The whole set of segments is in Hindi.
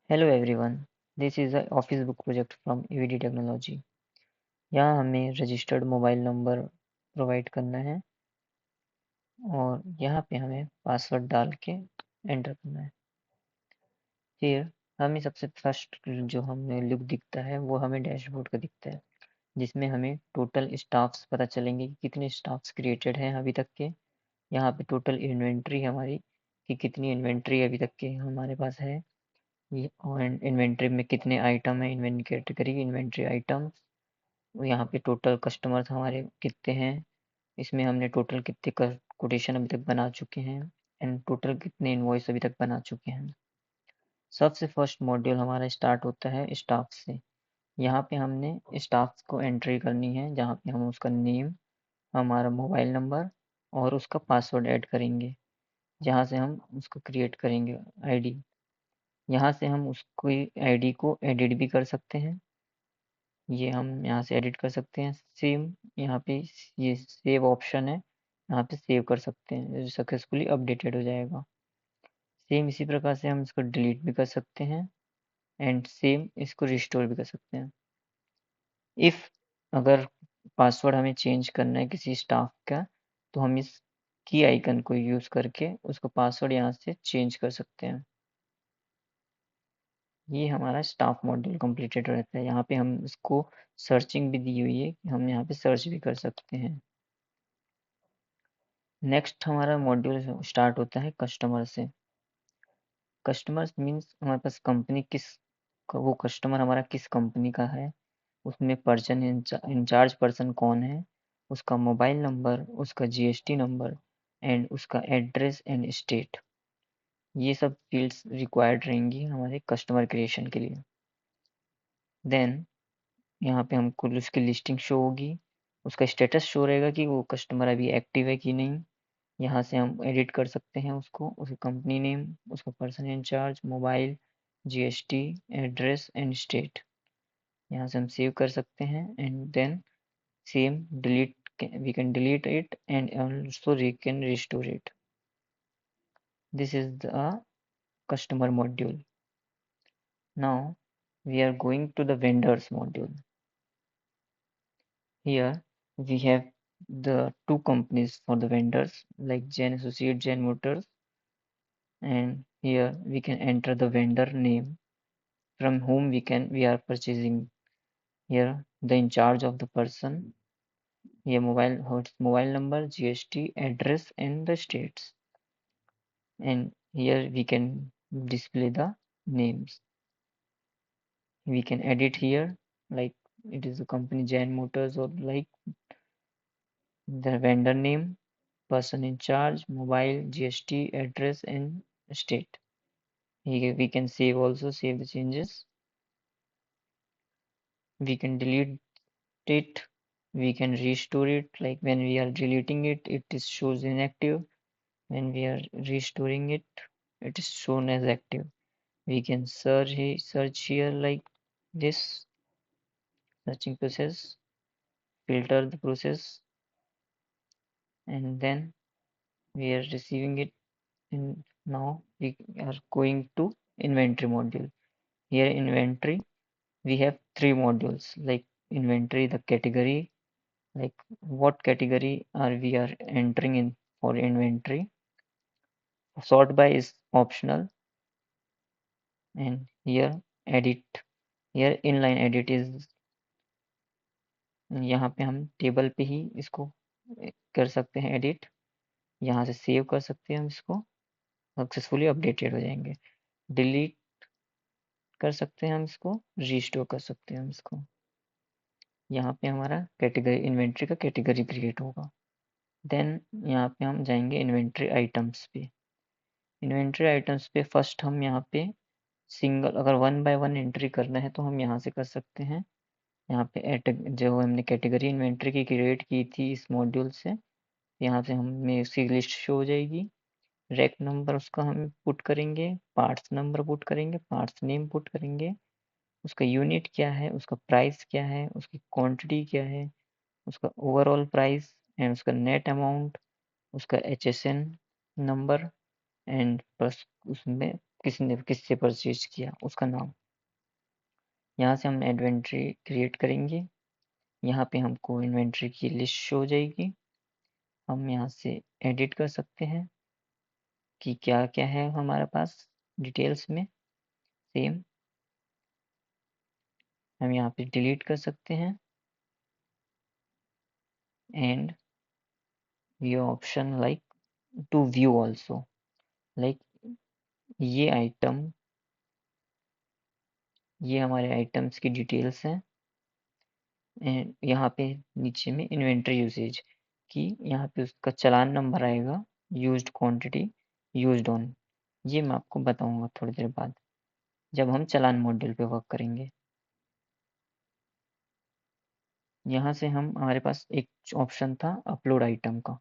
Hello everyone, this is the office book project from EVD technology. यहाँ हमें रजिस्टर्ड मोबाइल नंबर प्रोवाइड करना है और यहाँ पे हमें पासवर्ड डाल के एंटर करना है। फिर हमें सबसे फर्स्ट जो हमें लुक दिखता है वो हमें डैशबोर्ड का दिखता है, जिसमें हमें टोटल स्टाफ्स पता चलेंगे कि कितने स्टाफ्स क्रिएटेड हैं अभी तक के। यहाँ पे टोटल इन्वेंट्री हमारी कि कितनी इन्वेंट्री अभी तक के हमारे पास है। ये और इन्वेंट्री में कितने आइटम है, इन्वेंट्री कैटेगरी इन्वेंट्री आइटम। यहाँ पे टोटल कस्टमर्स हमारे कितने हैं, इसमें हमने टोटल कितने कोटेशन अभी तक बना चुके हैं एंड टोटल कितने इनवॉइस अभी तक बना चुके हैं। सबसे फर्स्ट मॉड्यूल हमारा स्टार्ट होता है स्टाफ से। यहाँ पे हमने स्टाफ को एंट्री करनी है, जहाँ पे हम उसका नेम, हमारा मोबाइल नंबर और उसका पासवर्ड ऐड करेंगे। जहाँ से हम उसको क्रिएट करेंगे आईडी। यहाँ से हम उसको आईडी को एडिट भी कर सकते हैं। ये हम यहाँ से एडिट कर सकते हैं। सेम यहाँ पे ये सेव ऑप्शन है, यहाँ पे सेव कर सकते हैं, सक्सेसफुली अपडेटेड हो जाएगा। सेम इसी प्रकार से हम इसको डिलीट भी कर सकते हैं एंड सेम इसको रिस्टोर भी कर सकते हैं। इफ़ अगर पासवर्ड हमें चेंज करना है किसी स्टाफ का, तो हम इस की आइकन को यूज़ करके उसको पासवर्ड यहाँ से चेंज कर सकते हैं। ये हमारा स्टाफ मॉड्यूल कंप्लीटेड रहता है। यहाँ पे हम इसको सर्चिंग भी दी हुई है कि हम यहाँ पे सर्च भी कर सकते हैं। नेक्स्ट हमारा मॉड्यूल स्टार्ट होता है कस्टमर से। कस्टमर्स मीन्स हमारे पास कंपनी किस, वो कस्टमर हमारा किस कंपनी का है, उसमें पर्सन इंचार्ज पर्सन कौन है, उसका मोबाइल नंबर, उसका जीएसटी नंबर एंड उसका एड्रेस एंड स्टेट। ये सब फील्ड्स रिक्वायर्ड रहेंगी हमारे कस्टमर क्रिएशन के लिए। देन यहाँ पे हमको उसकी लिस्टिंग शो होगी, उसका स्टेटस शो रहेगा कि वो कस्टमर अभी एक्टिव है कि नहीं। यहाँ से हम एडिट कर सकते हैं उसको, उसकी कंपनी नेम, उसका person in charge, mobile, GST, address and state. यहाँ से हम सेव कर सकते हैं and then same delete, we can delete it and also we can restore it. This is the customer module. Now we are going to the vendors module. Here we have the two companies for the vendors like Jain Associate, Jain Motors, and here we can enter the vendor name from whom we are purchasing. Here the in charge of the person, here mobile number, GST, address and the states, and here we can display the names. We can edit here, like it is a company Jain Motors, or like the vendor name, person in charge, mobile, GST, address and state. Here we can save also, save the changes. We can delete it, we can restore it, like when we are deleting it, it is shows inactive. When we are restoring it, it is shown as active. We can search here like this, searching process, filter the process, and then we are receiving it. And now we are going to inventory module. Here inventory, we have three modules like inventory, the category, like what category are we are entering in for inventory. Sort by is optional, and here edit, here inline edit is, यहाँ पे हम टेबल पे ही इसको कर सकते हैं एडिट। यहाँ से सेव कर सकते हैं हम इसको, सक्सेसफुली अपडेटेड हो जाएंगे। डिलीट कर सकते हैं हम इसको, रीस्टोर कर सकते हैं हम इसको। यहाँ पे हमारा कैटेगरी इन्वेंट्री का कैटेगरी क्रिएट होगा। देन यहाँ पे हम जाएंगे इन्वेंट्री आइटम्स पे। इन्वेंट्री आइटम्स पे फर्स्ट हम यहाँ पे सिंगल, अगर वन बाय वन एंट्री करना है तो हम यहाँ से कर सकते हैं। यहाँ पे जो हमने कैटेगरी इन्वेंट्री की क्रिएट की थी इस मॉड्यूल से, यहाँ से हमें उसकी लिस्ट शो हो जाएगी। रैक नंबर उसका हम पुट करेंगे, पार्ट्स नंबर पुट करेंगे, पार्ट्स नेम पुट करेंगे, उसका यूनिट क्या है, उसका प्राइस क्या है, उसकी क्वांटिटी क्या है, उसका ओवरऑल प्राइस एंड उसका नेट अमाउंट, उसका HSN नंबर एंड प्लस उसमें किसने किससे परचेज किया उसका नाम। यहाँ से हम इन्वेंट्री क्रिएट करेंगे। यहाँ पे हमको इन्वेंट्री की लिस्ट शो हो जाएगी। हम यहाँ से एडिट कर सकते हैं कि क्या क्या है हमारे पास डिटेल्स में। सेम हम यहाँ पे डिलीट कर सकते हैं and view option like to view also, like ये आइटम, ये हमारे आइटम्स की डिटेल्स हैं। एंड यहाँ पे नीचे में इन्वेंट्री यूसेज की, यहाँ पे उसका चालान नंबर आएगा, यूज्ड क्वांटिटी, यूज्ड ऑन। ये मैं आपको बताऊंगा थोड़ी देर बाद जब हम चालान मॉड्यूल पे वर्क करेंगे। यहाँ से हम हमारे पास एक ऑप्शन था अपलोड आइटम का।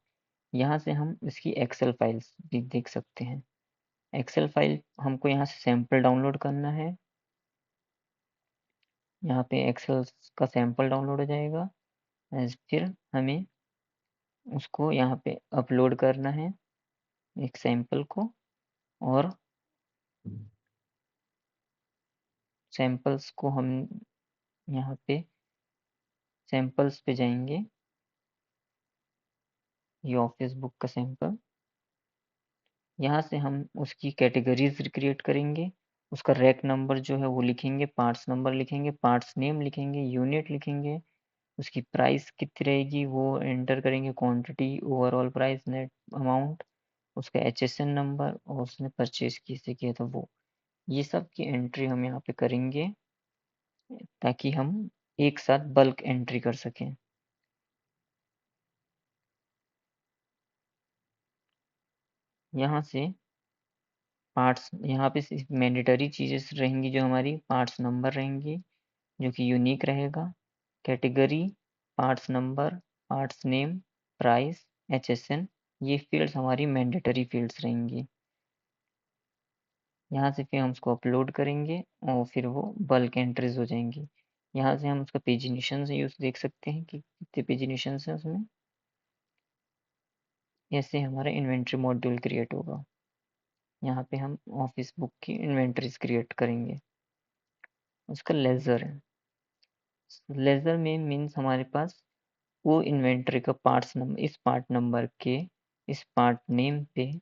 यहाँ से हम इसकी एक्सेल फाइल्स भी देख सकते हैं। एक्सेल फाइल हमको यहाँ से सैंपल डाउनलोड करना है। यहाँ पे एक्सेल का सैंपल डाउनलोड हो जाएगा। फिर हमें उसको यहाँ पे अपलोड करना है एक सैंपल को, और सैंपल्स को हम यहाँ पे सैंपल्स पे जाएंगे, ये ऑफिस बुक का सैंपल। यहाँ से हम उसकी कैटेगरीज क्रिएट करेंगे, उसका रैक नंबर जो है वो लिखेंगे, पार्ट्स नंबर लिखेंगे, पार्ट्स नेम लिखेंगे, यूनिट लिखेंगे, उसकी प्राइस कितनी रहेगी वो एंटर करेंगे, quantity, overall price, net amount, उसका HSN नंबर और उसने परचेज किससे किया था वो। ये सब की एंट्री हम यहाँ पे करेंगे ताकि हम एक साथ बल्क एंट्री कर सकें। यहाँ से पार्ट्स, यहाँ पे मैंडेटरी चीज़ें रहेंगी जो हमारी पार्ट्स नंबर रहेंगी जो कि यूनिक रहेगा, category, parts number, parts name, price, HSN, ये फील्ड्स हमारी मैंडेटरी फील्ड्स रहेंगी। यहाँ से फिर हम उसको अपलोड करेंगे और फिर वो बल्क एंट्रीज हो जाएंगी। यहाँ से हम उसका पेजिनेशन से यूज देख सकते हैं कि कितने पेजिनेशन हैं उसमें। ऐसे हमारा इन्वेंट्री मॉड्यूल क्रिएट होगा। यहाँ पे हम ऑफिस बुक की इन्वेंट्रीज क्रिएट करेंगे। उसका लेजर है, लेजर में मीन्स हमारे पास वो इन्वेंट्री का पार्ट्स नंबर, इस पार्ट नंबर के इस पार्ट नेम पे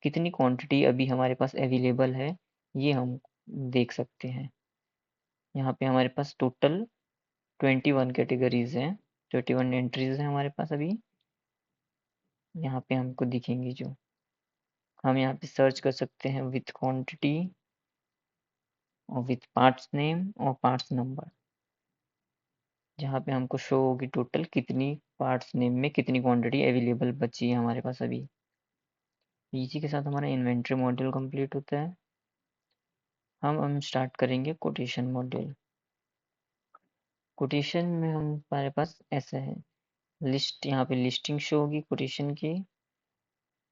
कितनी क्वांटिटी अभी हमारे पास अवेलेबल है ये हम देख सकते हैं। यहाँ पे हमारे पास टोटल 21 कैटेगरीज हैं, 21 एंट्रीज हैं हमारे पास अभी। यहाँ पे हमको दिखेंगी जो हम यहाँ पे सर्च कर सकते हैं विथ क्वांटिटी और विथ पार्ट्स नेम और पार्ट्स नंबर, जहाँ पे हमको शो होगी टोटल कितनी पार्ट्स नेम में कितनी क्वांटिटी अवेलेबल बची है हमारे पास अभी। इसी के साथ हमारा इन्वेंट्री मॉड्यूल कंप्लीट होता है। हम स्टार्ट करेंगे कोटेशन मॉड्यूल। कोटेशन में हमारे पास ऐसा है, लिस्ट, यहाँ पे लिस्टिंग शो होगी कोटेशन की।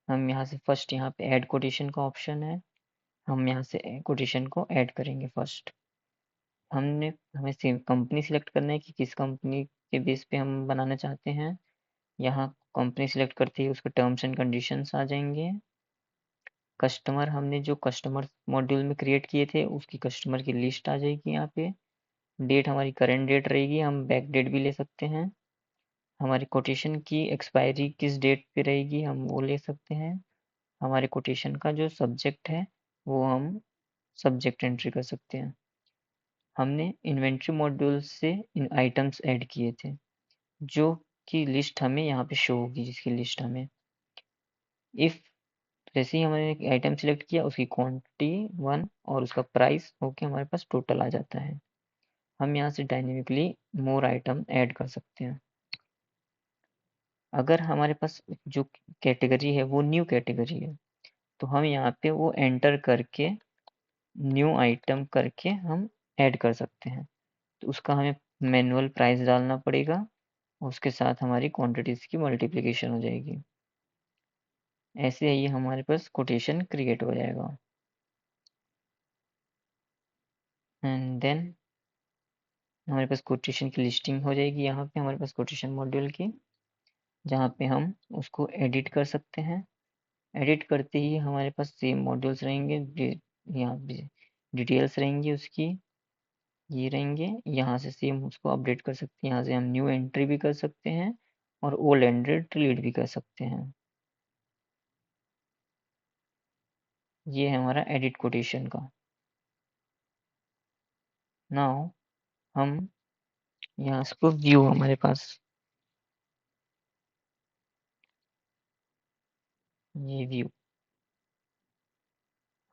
हम यहाँ से फर्स्ट, यहाँ पे ऐड कोटेशन का ऑप्शन है, हम यहाँ से कोटेशन को ऐड करेंगे फर्स्ट। हमें सेम कंपनी सिलेक्ट करना है कि किस कंपनी के बेस पे हम बनाना चाहते हैं। यहाँ कंपनी सिलेक्ट करते ही उसके टर्म्स एंड कंडीशंस आ जाएंगे। कस्टमर, हमने जो कस्टमर मॉड्यूल में क्रिएट किए थे उसकी कस्टमर की लिस्ट आ जाएगी यहाँ पे। डेट हमारी करंट डेट रहेगी, हम बैक डेट भी ले सकते हैं। हमारी कोटेशन की एक्सपायरी किस डेट पे रहेगी हम वो ले सकते हैं। हमारे कोटेशन का जो सब्जेक्ट है वो हम सब्जेक्ट एंट्री कर सकते हैं। हमने इन्वेंट्री मॉड्यूल से इन आइटम्स ऐड किए थे जो की लिस्ट हमें यहाँ पे शो होगी, जिसकी लिस्ट हमें इफ जैसे ही हमने एक आइटम सिलेक्ट किया उसकी क्वांटिटी 1 और उसका प्राइस होके हमारे पास टोटल आ जाता है। हम यहाँ से डायनेमिकली मोर आइटम ऐड कर सकते हैं। अगर हमारे पास जो कैटेगरी है वो न्यू कैटेगरी है तो हम यहाँ पे वो एंटर करके न्यू आइटम करके हम ऐड कर सकते हैं। तो उसका हमें मैनुअल प्राइस डालना पड़ेगा, उसके साथ हमारी क्वांटिटीज की मल्टीप्लिकेशन हो जाएगी। ऐसे ही हमारे पास कोटेशन क्रिएट हो जाएगा। एंड देन हमारे पास कोटेशन की लिस्टिंग हो जाएगी यहाँ पे हमारे पास कोटेशन मॉड्यूल की, जहाँ पे हम उसको एडिट कर सकते हैं। एडिट करते ही हमारे पास सेम मॉड्यूल्स रहेंगे यहाँ पे डिटेल्स रहेंगी उसकी, ये रहेंगे। यहाँ से सेम उसको अपडेट कर सकते हैं, यहाँ से हम न्यू एंट्री भी कर सकते हैं और ओल्ड एंट्री डिलीट भी कर सकते हैं। ये है हमारा एडिट कोटेशन का। नाउ हम यहाँ इसको व्यू हमारे पास, ये व्यू,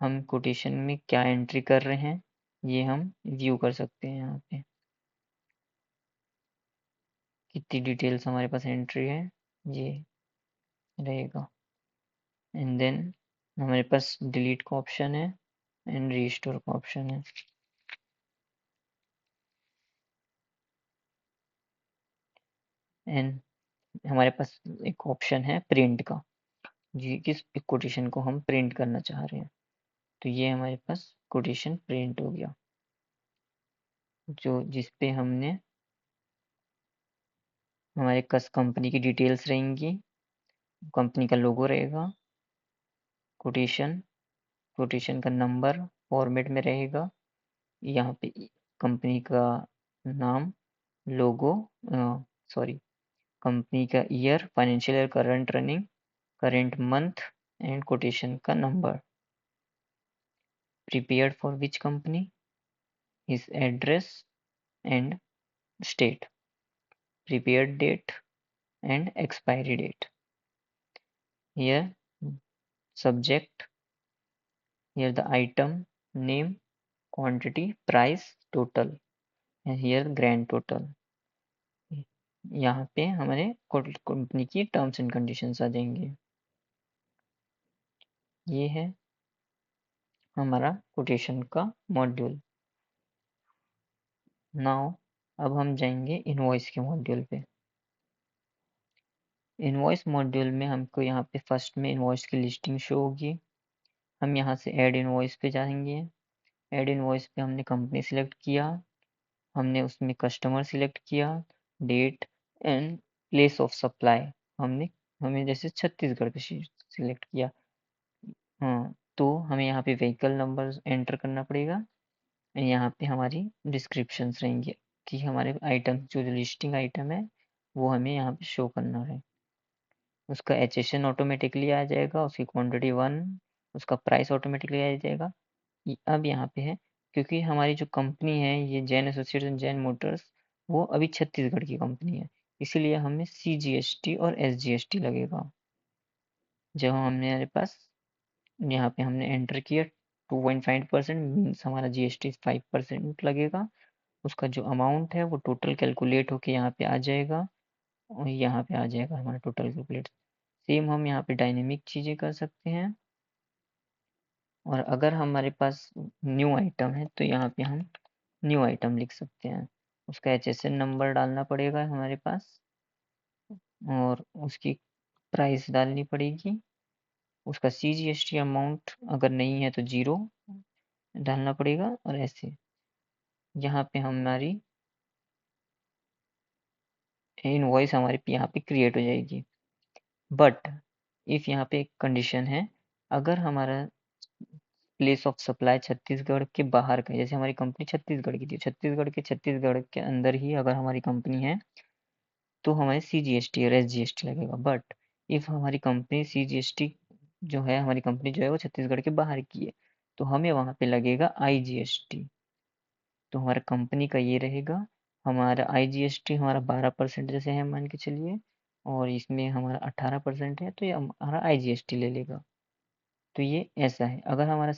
हम कोटेशन में क्या एंट्री कर रहे हैं ये हम व्यू कर सकते हैं। यहाँ पे कितनी डिटेल्स हमारे पास एंट्री है ये रहेगा। एंड देन हमारे पास डिलीट का ऑप्शन है एंड रीस्टोर का ऑप्शन है। एंड हमारे पास एक ऑप्शन है प्रिंट का, जी किस कोटेशन को हम प्रिंट करना चाह रहे हैं। तो ये हमारे पास कोटेशन प्रिंट हो गया, जो जिस पे हमने हमारे कस कंपनी की डिटेल्स रहेंगी, कंपनी का लोगो रहेगा, कोटेशन, कोटेशन का नंबर फॉर्मेट में रहेगा, यहाँ पे कंपनी का नाम, लोगो, सॉरी, कंपनी का year, financial year current running, current month and quotation का number, prepared for which company, his address and state, prepared date and expiry date. Here subject, here the item name, quantity, price, total, and here grand total. यहाँ पे हमारे कंपनी की टर्म्स एंड कंडीशंस आ जाएंगे। ये है हमारा कोटेशन का मॉड्यूल। नाउ अब हम जाएंगे इनवॉइस के मॉड्यूल पे। इनवॉइस मॉड्यूल में हमको यहाँ पे फर्स्ट में इनवॉइस की लिस्टिंग शो होगी। हम यहाँ से ऐड इनवॉइस पे जाएंगे। ऐड इनवॉइस पे हमने कंपनी सिलेक्ट किया, हमने उसमें कस्टमर सिलेक्ट किया, date and place of supply हमने हमें जैसे छत्तीसगढ़ पे सिलेक्ट किया। हाँ, तो हमें यहाँ पे व्हीकल नंबर एंटर करना पड़ेगा। यहाँ पे हमारी डिस्क्रिप्शंस रहेंगी कि हमारे आइटम जो लिस्टिंग आइटम है वो हमें यहाँ पे शो करना है। उसका एचएसएन ऑटोमेटिकली आ जाएगा, उसकी क्वांटिटी 1, उसका प्राइस ऑटोमेटिकली आ जाएगा। अब यहाँ पे है, क्योंकि हमारी जो कंपनी है ये जैन एसोसिएट्स जैन मोटर्स, वो अभी छत्तीसगढ़ की कंपनी है, इसीलिए हमें CGST और SGST लगेगा। जब हमने हमारे पास यहाँ पे हमने एंटर किया 2.5% मीन्स हमारा GST 5% लगेगा। उसका जो अमाउंट है वो टोटल कैलकुलेट होके यहाँ पे आ जाएगा और यहाँ पे आ जाएगा हमारा टोटल कैलकुलेट। सेम हम यहाँ पे डायनेमिक चीज़ें कर सकते हैं। और अगर हमारे पास न्यू आइटम है तो यहाँ पे हम न्यू आइटम लिख सकते हैं। उसका HSN नंबर डालना पड़ेगा हमारे पास और उसकी प्राइस डालनी पड़ेगी। उसका CGST अमाउंट अगर नहीं है तो 0 डालना पड़ेगा और ऐसे यहाँ पे हमारी इनवॉइस हमारे यहाँ पे क्रिएट हो जाएगी। बट इफ़ यहाँ पे एक कंडीशन है, अगर हमारा प्लेस ऑफ सप्लाई छत्तीसगढ़ के बाहर का है, जैसे हमारी कंपनी छत्तीसगढ़ की थी, छत्तीसगढ़ के अंदर ही अगर हमारी कंपनी है तो हमारे CGST और SGST लगेगा। बट इफ़ हमारी कंपनी CGST जो है, हमारी कंपनी जो है वो छत्तीसगढ़ के बाहर की है, तो हमें वहाँ पे लगेगा IGST। तो हमारा कंपनी का ये रहेगा, हमारा IGST हमारा 12% जैसे है मान के चलिए, और इसमें हमारा 18% है, तो ये हमारा IGST ले लेगा। तो ये ऐसा है, अगर हमारा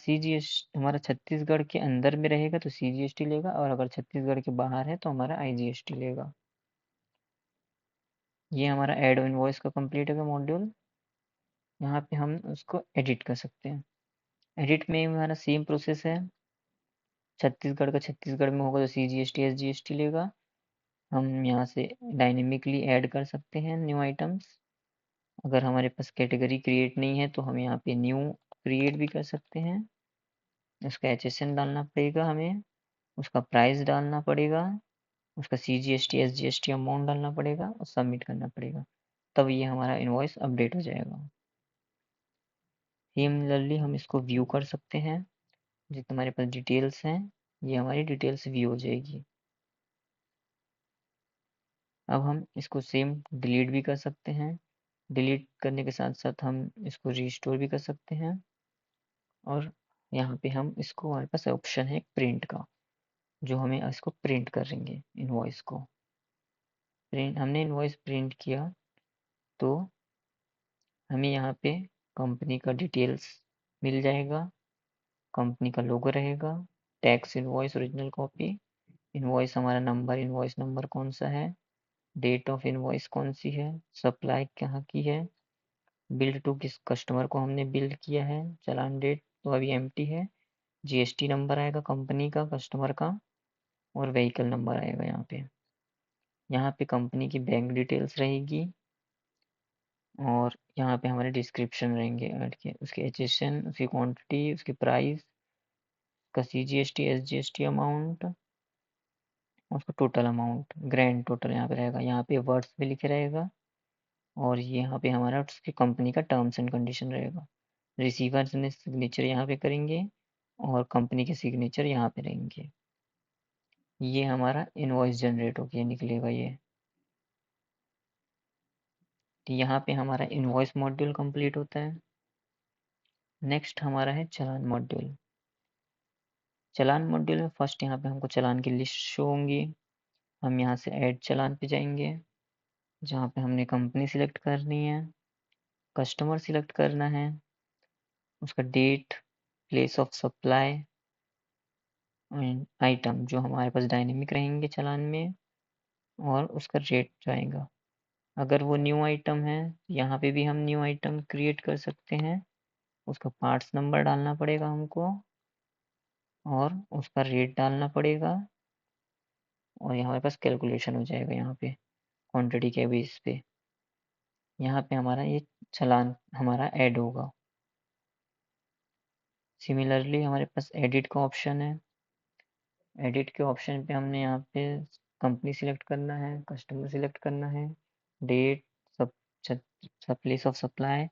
हमारा छत्तीसगढ़ के अंदर में रहेगा तो CGST लेगा, और अगर छत्तीसगढ़ के बाहर है तो हमारा IGST लेगा। ये हमारा ऐड इनवॉइस का कंप्लीट होगा मॉड्यूल। यहाँ पे हम उसको एडिट कर सकते हैं। एडिट में हमारा सेम प्रोसेस है, छत्तीसगढ़ का छत्तीसगढ़ में होगा तो CGST SGST लेगा। हम यहाँ से डायनेमिकली ऐड कर सकते हैं न्यू आइटम्स। अगर हमारे पास कैटेगरी क्रिएट नहीं है तो हम यहाँ पे न्यू क्रिएट भी कर सकते हैं। उसका HSN डालना पड़ेगा हमें, उसका प्राइस डालना पड़ेगा, उसका CGST SGST अमाउंट डालना पड़ेगा और सबमिट करना पड़ेगा। तब ये हमारा इनवॉइस अपडेट हो जाएगा। सिमिलरली हम इसको व्यू कर सकते हैं। जितने हमारे पास डिटेल्स हैं ये हमारी डिटेल्स व्यू हो जाएगी। अब हम इसको सेम डिलीट भी कर सकते हैं। डिलीट करने के साथ साथ हम इसको रिस्टोर भी कर सकते हैं। और यहाँ पे हम इसको, हमारे पास ऑप्शन है प्रिंट का, जो हमें इसको प्रिंट करेंगे इनवॉइस को। प्रिंट, हमने इनवॉइस प्रिंट किया तो हमें यहाँ पे कंपनी का डिटेल्स मिल जाएगा, कंपनी का लोगो रहेगा, tax invoice original copy, invoice हमारा नंबर, इनवॉइस नंबर कौन सा है, डेट ऑफ इनवॉइस कौन सी है, सप्लाई कहाँ की है, बिल्ड टू किस कस्टमर को हमने बिल्ड किया है, चालान डेट तो अभी एम्प्टी है, जीएसटी नंबर आएगा कंपनी का, कस्टमर का, और व्हीकल नंबर आएगा यहाँ पे। यहाँ पे कंपनी की बैंक डिटेल्स रहेगी और यहाँ पे हमारे डिस्क्रिप्शन रहेंगे ऐड के, उसके एचएसएन, उसकी क्वांटिटी, उसकी प्राइस, उसका सीजीएसटी, एसजीएसटी अमाउंट, उसका टोटल अमाउंट, ग्रैंड टोटल यहाँ पे रहेगा। यहाँ पे वर्ड्स भी लिखे रहेगा और यहाँ पे हमारा उसकी कंपनी का टर्म्स एंड कंडीशन रहेगा। रिसीवर्स ने सिग्नेचर यहाँ पे करेंगे और कंपनी के सिग्नेचर यहाँ पे रहेंगे। ये हमारा इनवॉइस जनरेट होके निकलेगा ये। तो यहाँ पे हमारा इनवॉइस मॉड्यूल कंप्लीट होता है। नेक्स्ट हमारा है चालान मॉड्यूल। चालान मॉड्यूल में फर्स्ट यहाँ पे हमको चालान की लिस्ट शो होंगी। हम यहाँ से ऐड चालान पे जाएंगे, जहाँ पे हमने कंपनी सिलेक्ट करनी है, कस्टमर सिलेक्ट करना है, उसका date, place of supply and item जो हमारे पास डायनेमिक रहेंगे चालान में, और उसका रेट जाएगा। अगर वो न्यू आइटम है, यहाँ पे भी हम न्यू आइटम क्रिएट कर सकते हैं। उसका पार्ट्स नंबर डालना पड़ेगा हमको और उसका रेट डालना पड़ेगा, और यहाँ हमारे पास कैलकुलेशन हो जाएगा यहाँ पे क्वांटिटी के बेस पे। यहाँ पे हमारा ये चालान हमारा ऐड होगा। सिमिलरली हमारे पास एडिट का ऑप्शन है। एडिट के ऑप्शन पे हमने यहाँ पे कंपनी सिलेक्ट करना है, कस्टमर सिलेक्ट करना है, डेट, सब, सब प्लेस ऑफ सप्लाई,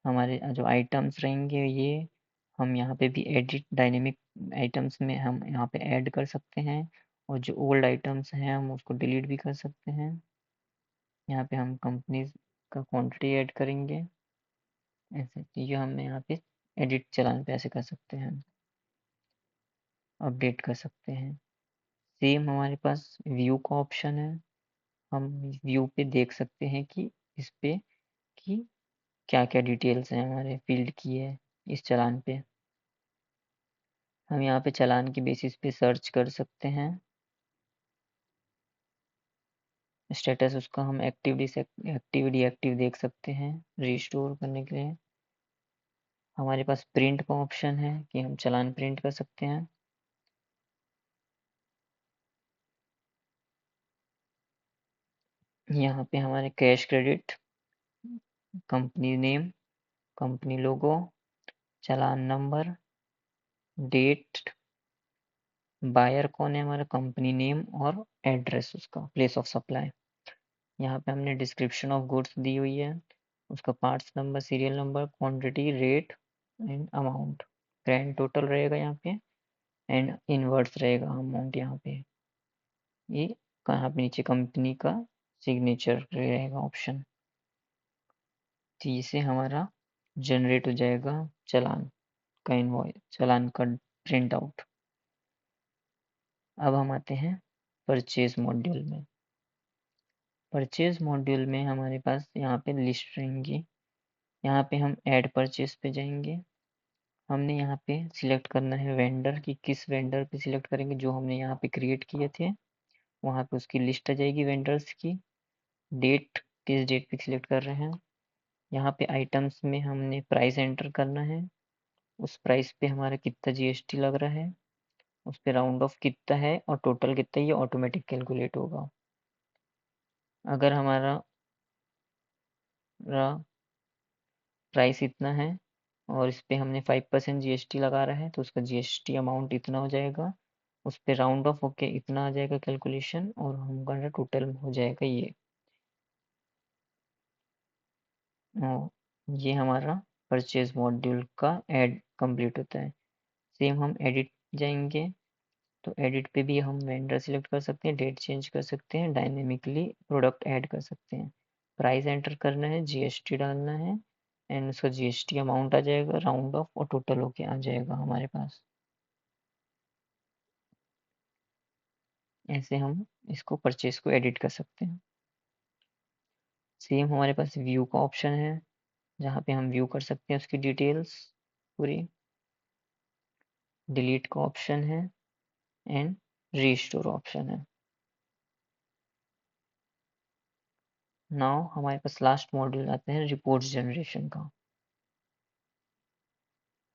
हमारे जो आइटम्स रहेंगे ये हम यहाँ पे भी एडिट डायनेमिक आइटम्स में हम यहाँ पे ऐड कर सकते हैं, और जो ओल्ड आइटम्स हैं हम उसको डिलीट भी कर सकते हैं। यहाँ पे हम कंपनी का क्वांटिटी ऐड करेंगे। ऐसे ये हम यहाँ पे एडिट चालान पे ऐसे कर सकते हैं, अपडेट कर सकते हैं। सेम हमारे पास व्यू का ऑप्शन है। हम व्यू पे देख सकते हैं कि इस पे कि क्या क्या डिटेल्स हैं हमारे फील्ड की है इस चालान पे। हम यहाँ पे चालान की बेसिस पे सर्च कर सकते हैं। स्टेटस उसका हम एक्टिव डीएक्टिव देख सकते हैं रिस्टोर करने के लिए। हमारे पास प्रिंट का ऑप्शन है कि हम चालान प्रिंट कर सकते हैं। यहाँ पे हमारे cash credit, company name, company logo, चालान नंबर, डेट, बायर कौन है हमारा, कंपनी नेम, और एड्रेस उसका, प्लेस ऑफ सप्लाई। यहाँ पे हमने डिस्क्रिप्शन ऑफ गुड्स दी हुई है, उसका parts number, serial number, quantity, rate and amount, grand total रहेगा यहाँ पे, एंड इनवर्स रहेगा अमाउंट यहाँ पे। ये कहाँ पे नीचे कंपनी का सिग्नेचर रहेगा ऑप्शन। तो इसे हमारा जनरेट हो जाएगा चालान का इनवॉइस, चालान का प्रिंट आउट। अब हम आते हैं परचेज मॉड्यूल में। परचेज मॉड्यूल में हमारे पास यहाँ पे लिस्ट रहेंगी। यहाँ पे हम ऐड परचेज पे जाएंगे। हमने यहाँ पे सिलेक्ट करना है वेंडर, कि किस वेंडर पे सिलेक्ट करेंगे जो हमने यहाँ पे क्रिएट किए थे, वहाँ पे उसकी लिस्ट आ जाएगी वेंडर्स की। डेट, किस डेट पे सिलेक्ट कर रहे हैं। यहाँ पे आइटम्स में हमने प्राइस एंटर करना है, उस प्राइस पे हमारा कितना जीएसटी लग रहा है, उस पे राउंड ऑफ कितना है और टोटल कितना, ये ऑटोमेटिक कैलकुलेट होगा। अगर हमारा प्राइस इतना है और इस पे हमने 5% जीएसटी लगा रहा है, तो उसका जीएसटी अमाउंट इतना हो जाएगा, उस पे राउंड ऑफ होके इतना आ जाएगा कैलकुलेशन, और हमारा टोटल हो जाएगा ये। ये हमारा परचेज मॉड्यूल का ऐड कंप्लीट होता है। सेम हम एडिट जाएंगे तो एडिट पे भी हम वेंडर सिलेक्ट कर सकते हैं, डेट चेंज कर सकते हैं, डायनेमिकली प्रोडक्ट ऐड कर सकते हैं, प्राइस एंटर करना है, जीएसटी डालना है एंड उसका जीएसटी अमाउंट आ जाएगा, राउंड ऑफ और टोटल होके आ जाएगा हमारे पास। ऐसे हम इसको परचेज को एडिट कर सकते हैं। सेम हमारे पास व्यू का ऑप्शन है जहाँ पे हम व्यू कर सकते हैं उसकी डिटेल्स पूरी। डिलीट का ऑप्शन है एंड रीस्टोर ऑप्शन है। नाउ हमारे पास लास्ट मॉड्यूल आते हैं रिपोर्ट्स जनरेशन का।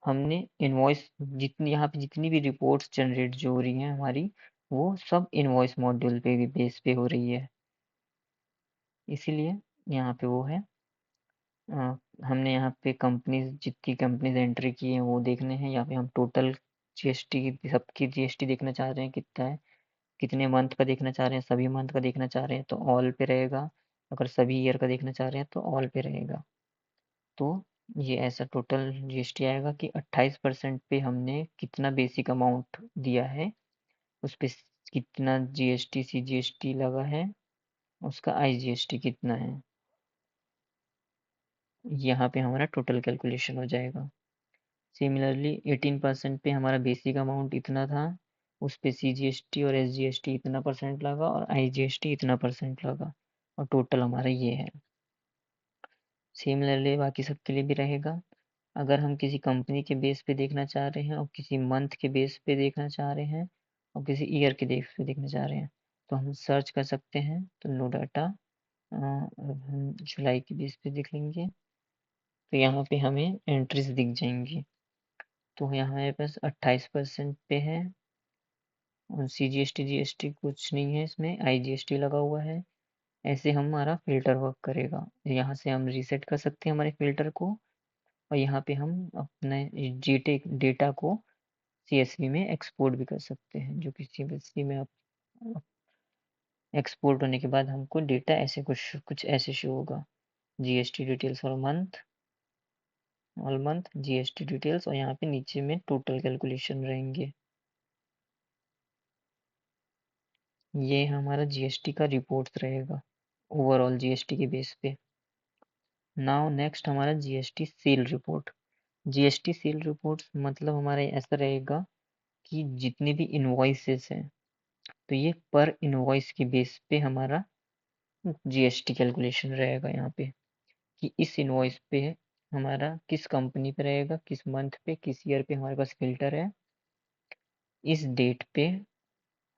हमने इनवॉइस जितनी यहाँ पे जितनी भी रिपोर्ट्स जनरेट जो हो रही हैं हमारी, वो सब इनवॉइस मॉड्यूल पे भी बेस पे हो रही है। इसीलिए यहाँ पे वो है हमने यहाँ पे कंपनीज जितनी कंपनीज एंट्री की हैं वो देखने हैं। यहाँ पे हम टोटल जीएसटी सबकी जीएसटी देखना चाह रहे हैं कितना है, कितने मंथ का देखना चाह रहे हैं, सभी मंथ का देखना चाह रहे हैं तो ऑल पे रहेगा, अगर सभी ईयर का देखना चाह रहे हैं तो ऑल पे रहेगा। तो ये ऐसा टोटल जीएसटी आएगा कि 28% पे हमने कितना बेसिक अमाउंट दिया है, उस पे कितना जीएसटी सीजीएसटी लगा है, उसका आईजीएसटी कितना है, यहाँ पे हमारा टोटल कैलकुलेशन हो जाएगा। सिमिलरली 18% पे हमारा बेसिक अमाउंट इतना था, उस पे सीजीएसटी और एसजीएसटी इतना परसेंट लगा और आईजीएसटी इतना परसेंट लगा और टोटल हमारा ये है। सिमिलरली बाकी सबके लिए भी रहेगा। अगर हम किसी कंपनी के बेस पे देखना चाह रहे हैं और किसी मंथ के बेस पे देखना चाह रहे हैं और किसी ईयर के बेस पे देखना चाह रहे हैं तो हम सर्च कर सकते हैं। तो नो डाटा हम जुलाई के बेस पे देख लेंगे तो यहाँ पे हमें एंट्रीज दिख जाएंगी। तो यहाँ हमारे पास 28% पे है और सीजीएसटी जीएसटी कुछ नहीं है, इसमें आईजीएसटी लगा हुआ है। ऐसे हमारा फिल्टर वर्क करेगा। यहाँ से हम रीसेट कर सकते हैं हमारे फिल्टर को और यहाँ पे हम अपने जीटे डेटा को सीएसवी में एक्सपोर्ट भी कर सकते हैं, जो कि सीएसवी में एक्सपोर्ट होने के बाद हमको डेटा ऐसे कुछ कुछ ऐसे शो होगा। GST details for month, all month GST details और यहाँ पे नीचे में टोटल कैलकुलेशन रहेंगे। ये हमारा जीएसटी का रिपोर्ट रहेगा ओवरऑल जीएसटी के बेस पे। नाउ नेक्स्ट हमारा GST cell report. GST cell report मतलब हमारा ऐसा रहेगा कि जितने भी इनवॉइसेस हैं तो ये पर इनवॉइस के बेस पे हमारा जीएसटी कैलकुलेशन रहेगा यहाँ पे कि इस इनवॉइस पे हमारा किस कंपनी पे रहेगा, किस मंथ पे, किस ईयर पे हमारे पास फिल्टर है, इस डेट पे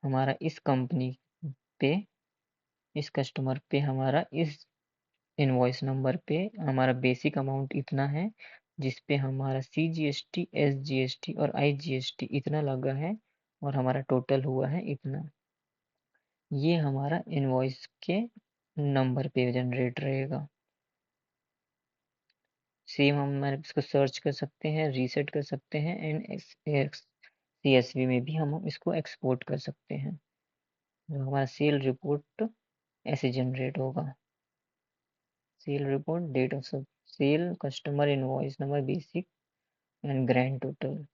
हमारा इस कंपनी पे, इस कस्टमर पे हमारा इस इनवॉइस नंबर पे हमारा बेसिक अमाउंट इतना है जिस पे हमारा सीजीएसटी एसजीएसटी और आईजीएसटी इतना लगा है और हमारा टोटल हुआ है इतना। ये हमारा इनवॉइस के नंबर पे जनरेट रहेगा। सेम हम हमारे इसको सर्च कर सकते हैं, रीसेट कर सकते हैं एंड सीएसवी में भी हम इसको एक्सपोर्ट कर सकते हैं। जो हमारा सेल रिपोर्ट ऐसे जनरेट होगा। Sale report, date of sale, customer invoice number, basic and grand total.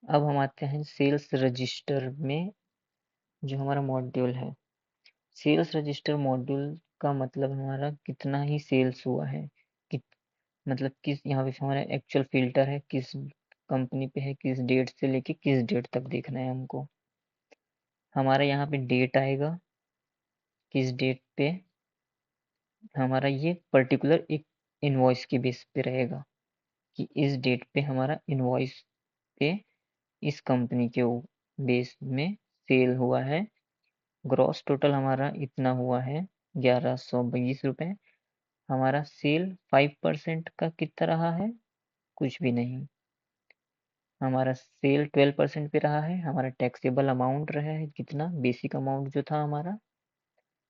अब हम आते हैं सेल्स रजिस्टर में, जो हमारा मॉड्यूल है। सेल्स रजिस्टर मॉड्यूल का मतलब हमारा कितना ही सेल्स हुआ है, कि मतलब किस यहाँ पे हमारा एक्चुअल फिल्टर है किस कंपनी पे है, किस डेट से लेके किस डेट तक देखना है हमको। हमारा यहाँ पे डेट आएगा, किस डेट पे हमारा ये पर्टिकुलर एक इनवॉइस के बेस पे रहेगा कि इस डेट पे हमारा इनवॉइस पे इस कंपनी के बेस में सेल हुआ है। ग्रॉस टोटल हमारा इतना हुआ है 1120 रुपये। हमारा सेल 5% का कितना रहा है, कुछ भी नहीं। हमारा सेल 12% पे रहा है। हमारा टैक्सेबल अमाउंट रहा है कितना, बेसिक अमाउंट जो था हमारा,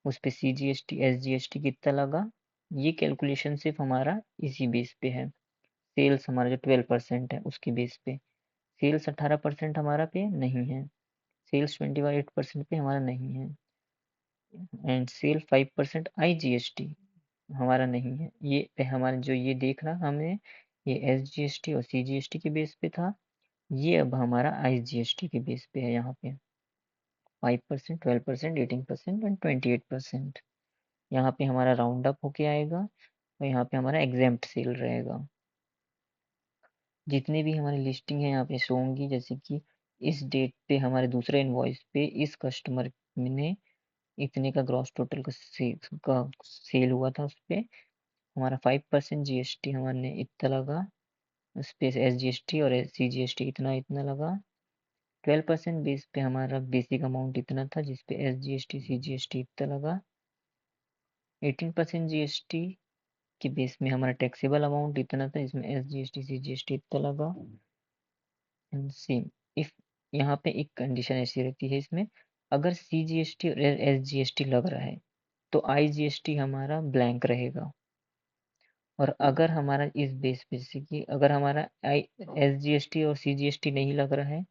उस पे सीजीएसटी एसजीएसटी कितना लगा, ये कैलकुलेशन सिर्फ हमारा इसी बेस पे है। सेल्स हमारा जो 12% है उसके बेस पे। सेल्स 18% हमारा पे नहीं है, सेल्स 28% पे हमारा नहीं है एंड सेल 5% आईजीएसटी हमारा नहीं है। ये पे हमारा जो ये देख रहा हमें, ये SGST और CGST के बेस पे था, ये अब हमारा IGST के बेस पे है। यहाँ पे 5%, 12%, 18% एंड 28%। यहाँ पे हमारा राउंड अप होके आएगा और यहाँ पे हमारा एग्जेम्प्ट सेल रहेगा। जितने भी हमारी लिस्टिंग है यहाँ पे शो होंगी, जैसे कि इस डेट पे हमारे दूसरे इनवॉइस पे इस कस्टमर ने इतने का ग्रॉस टोटल का सेल हुआ था, उस पे हमारा 5% GST हमारे इतना लगा, उस पे SGST और CGST इतना इतना लगा। 12% बेस पे हमारा बेसिक अमाउंट इतना था, जिसपे SGST CGST इतना लगा। 18% GST के बेस में हमारा टैक्सेबल अमाउंट इतना था, इसमें SGST CGST इतना लगा। एंड सेम इफ यहाँ पे एक कंडीशन ऐसी रहती है इसमें, अगर CGST और SGST लग रहा है तो IGST हमारा ब्लैंक रहेगा। और अगर हमारा इस बेस पे से कि अगर हमारा SGST और CGST नहीं लग रहा है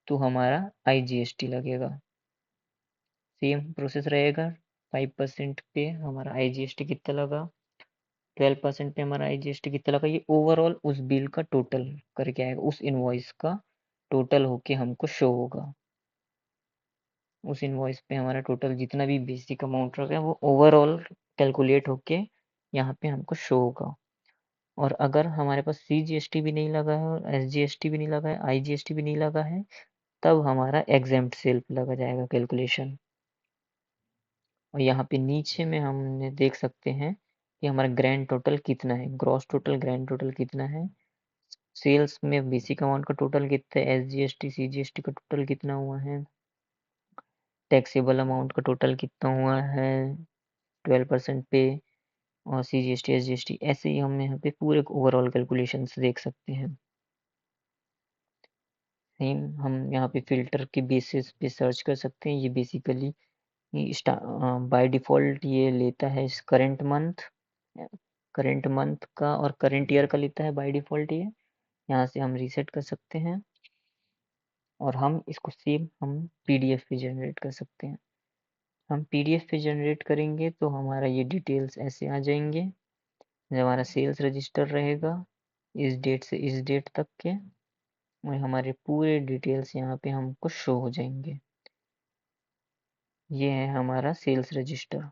तो हमारा IGST लगेगा। सेम प्रोसेस रहेगा। 5% पे हमारा IGST कितना लगा, 12% पे हमारा IGST कितना लगा, ये ओवरऑल उस बिल का टोटल करके आएगा, उस इनवॉइस का टोटल होके हमको शो होगा। उस इनवॉइस पे हमारा टोटल जितना भी बेसिक अमाउंट रहेगा वो ओवरऑल कैलकुलेट होके यहाँ पे हमको शो होगा। और अगर हमारे पास CGST भी नहीं लगा है और SGST भी नहीं लगा है, IGST भी नहीं लगा है, तब हमारा एग्जेम्प्ट सेल पे लगा जाएगा कैलकुलेशन। और यहाँ पे नीचे में हमने देख सकते हैं कि हमारा ग्रैंड टोटल कितना है, ग्रॉस टोटल ग्रैंड टोटल कितना है, सेल्स में बेसिक अमाउंट का टोटल कितना है, SGST CGST का टोटल कितना हुआ है, टैक्सेबल अमाउंट का टोटल कितना हुआ है 12% पे, और CGST SGST, ऐसे ही हम यहाँ पे पूरे ओवरऑल कैलकुलेशन देख सकते हैं। सेम हम यहाँ पे फिल्टर के बेसिस पे सर्च कर सकते हैं। ये बेसिकली बाय डिफ़ॉल्ट ये लेता है इस करंट मंथ का और करंट ईयर का लेता है बाय डिफ़ॉल्ट ये। यहाँ से हम रीसेट कर सकते हैं और हम इसको सेम हम PDF पे जनरेट कर सकते हैं। हम PDF पे जनरेट करेंगे तो हमारा ये डिटेल्स ऐसे आ जाएंगे। जब हमारा सेल्स रजिस्टर रहेगा इस डेट से इस डेट तक के, और हमारे पूरे डिटेल्स यहाँ पे हमको शो हो जाएंगे। ये है हमारा सेल्स रजिस्टर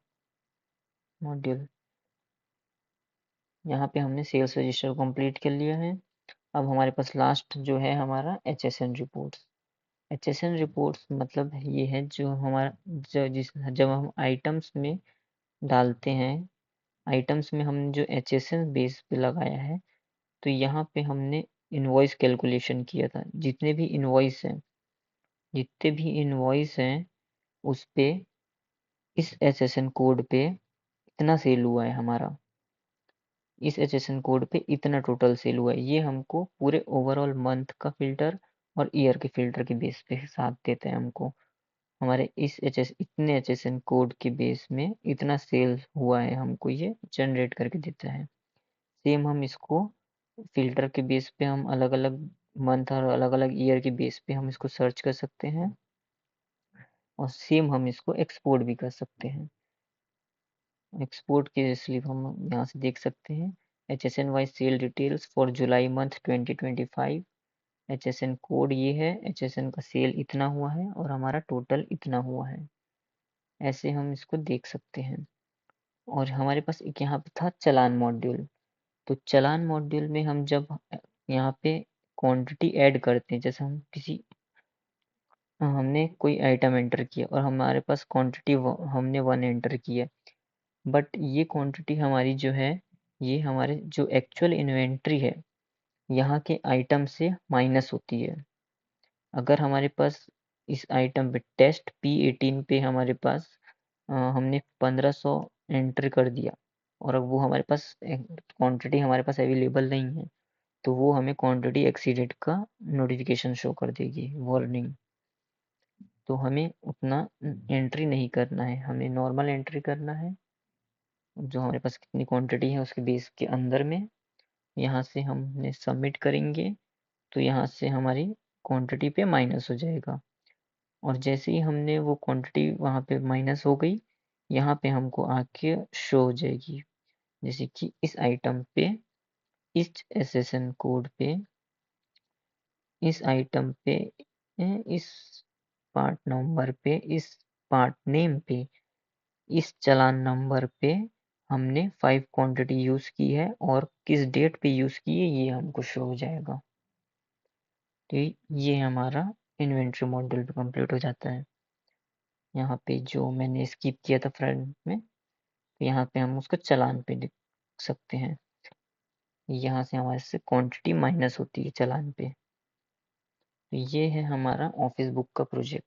मॉड्यूल। यहाँ पे हमने सेल्स रजिस्टर कंप्लीट कर लिया है। अब हमारे पास लास्ट जो है हमारा HSN रिपोर्ट्स। HSN रिपोर्ट्स मतलब ये है जो हमारा जब हम आइटम्स में डालते हैं, आइटम्स में हमने जो HSN बेस पे लगाया है, तो यहाँ पे हमने इनवॉइस कैलकुलेशन किया था। जितने भी इनवॉइस हैं उस पे इस HSN कोड पे इतना सेल हुआ है हमारा, इस HSN कोड पे इतना टोटल सेल हुआ है। ये हमको पूरे ओवरऑल मंथ का फिल्टर और ईयर के फिल्टर के बेस पे साथ देता है हमको। हमारे इतने HSN कोड के बेस में इतना सेल हुआ है हमको ये जनरेट करके देता है। सेम हम इसको फिल्टर के बेस पे हम अलग अलग मंथ और अलग अलग ईयर के बेस पे हम इसको सर्च कर सकते हैं और सेम हम इसको एक्सपोर्ट भी कर सकते हैं। एक्सपोर्ट के स्लिप हम यहाँ से देख सकते हैं। HSN wise sale details for जुलाई मंथ 2025। HSN कोड ये है, HSN का सेल इतना हुआ है और हमारा टोटल इतना हुआ है। ऐसे हम इसको देख सकते हैं। और हमारे पास एक यहाँ पे था चालान मॉड्यूल। तो चालान मॉड्यूल में हम जब यहाँ पे क्वांटिटी ऐड करते हैं, जैसे हमने कोई आइटम एंटर किया और हमारे पास क्वांटिटी हमने 1 एंटर किया, बट ये क्वांटिटी हमारी जो है ये हमारे जो एक्चुअल इन्वेंट्री है यहाँ के आइटम से माइनस होती है। अगर हमारे पास इस आइटम पे टेस्ट P18 पे हमारे पास हमने 1500 एंटर कर दिया और अब वो हमारे पास क्वांटिटी हमारे पास अवेलेबल नहीं है, तो वो हमें क्वांटिटी एक्सीडेड का नोटिफिकेशन शो कर देगी, वार्निंग। तो हमें उतना एंट्री नहीं करना है, हमें नॉर्मल एंट्री करना है जो हमारे पास कितनी क्वांटिटी है उसके बेस के अंदर में। यहाँ से हमने सबमिट करेंगे तो यहाँ से हमारी क्वांटिटी पे माइनस हो जाएगा, और जैसे ही हमने वो क्वांटिटी वहाँ पे माइनस हो गई, यहाँ पे हमको आके शो हो जाएगी, जैसे कि इस आइटम पे इस एसएसएन कोड पे, इस आइटम पे, इस पार्ट नंबर पे, इस पार्ट नेम पे, इस चालान नंबर पे हमने 5 क्वांटिटी यूज़ की है और किस डेट पे यूज़ की है ये हमको शो हो जाएगा। तो ये हमारा इन्वेंटरी मॉड्यूल पे कंप्लीट हो जाता है। यहाँ पे जो मैंने स्किप किया था फ्रंट में, तो यहाँ पे हम उसको चालान पे लिख सकते हैं। यहाँ से हमारे से क्वांटिटी माइनस होती है चालान पे। तो ये है हमारा ऑफिस बुक का प्रोजेक्ट।